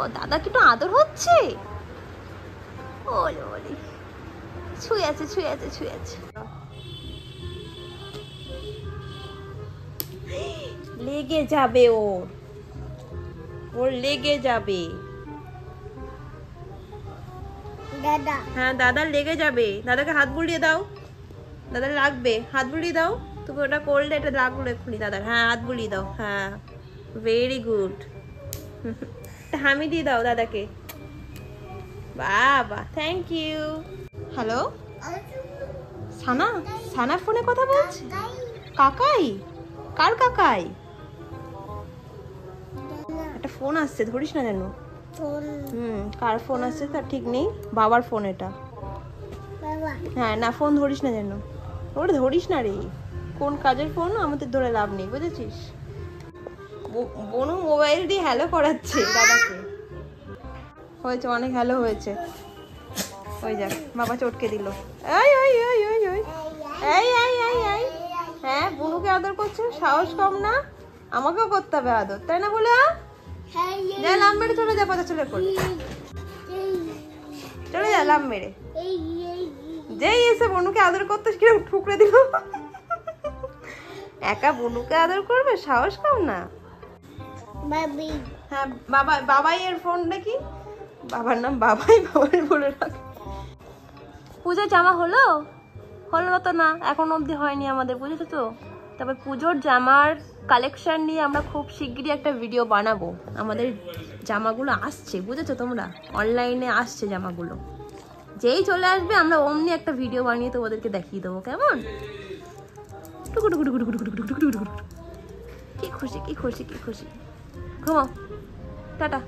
ও দাদা কি একটু আদর হচ্ছে, ওলে ওলে, ছুঁয়ে আছে ছুঁয়ে আছে ছুঁয়ে আছে। লেগে যাবে ওর লেগে যাবে দাদা। হ্যাঁ দাদার লেগে যাবে, দাদাকে হাত বুলিয়ে দাও, দাদার লাগবে, হাত বুলিয়ে দাও। তুমি ওটা করলে এটা লাগলো এক্ষুনি দাদার, হ্যাঁ হাত বুলিয়ে দাও, হ্যাঁ ভেরি গুড। হামি দিয়ে দাও দাদাকে, বাবা থ্যাংক ইউ। হ্যালো সানা, সানা ফোনে কথা বলছে, কাকাই, কার কাকাই? একটা ফোন আসছে, ধরিস না যেন। কার ফোন আসছে তার ঠিক নেই, বাবার ফোন এটা। হ্যাঁ না ফোন ধরিস না যেন, ওটা ধরিস না রে, কোন কাজের ফোন আমাদের ধরে লাভ নেই, বুঝেছিস? বনু মোবাইল দিয়ে হ্যালো করাচ্ছে দাদাকে, হয়েছে অনেক হ্যালো হয়েছে। ওই যাক বাবা চটকে দিল, এই এই এই এই এই এই এই এই এই, হ্যাঁ বনুকে আদর করছে, সাহস কম না, আমাকেও করতে হবে আদর, তাই না? বলে যা লাভ মেরে চলে যা, পচা চলে করে চলে যা লাভ মেরে। যেই এসে বনুকে আদর করতে কিরকম ঠুকরে দিল, একা বনুকে আদর করবে, সাহস কম না। হ্যাঁ বাবা, বাবাই এর ফোন নাকি, বাবার নাম বাবাই, বাবাই বলে রাখ। পুজোর জামা হলো হলো তো না, এখন অবধি হয়নি আমাদের, বুঝেছো তো? তবে পুজোর জামার কালেকশন নিয়ে আমরা খুব শিগগিরই একটা ভিডিও বানাবো, আমাদের জামাগুলো আসছে, বুঝেছো তোমরা? অনলাইনে আসছে জামাগুলো, যেই চলে আসবে আমরা অমনি একটা ভিডিও বানিয়ে তো ওদেরকে দেখিয়ে দেবো, কেমন? কি খুশি কি খুশি কি খুশি, ঘুমাও, টাটা।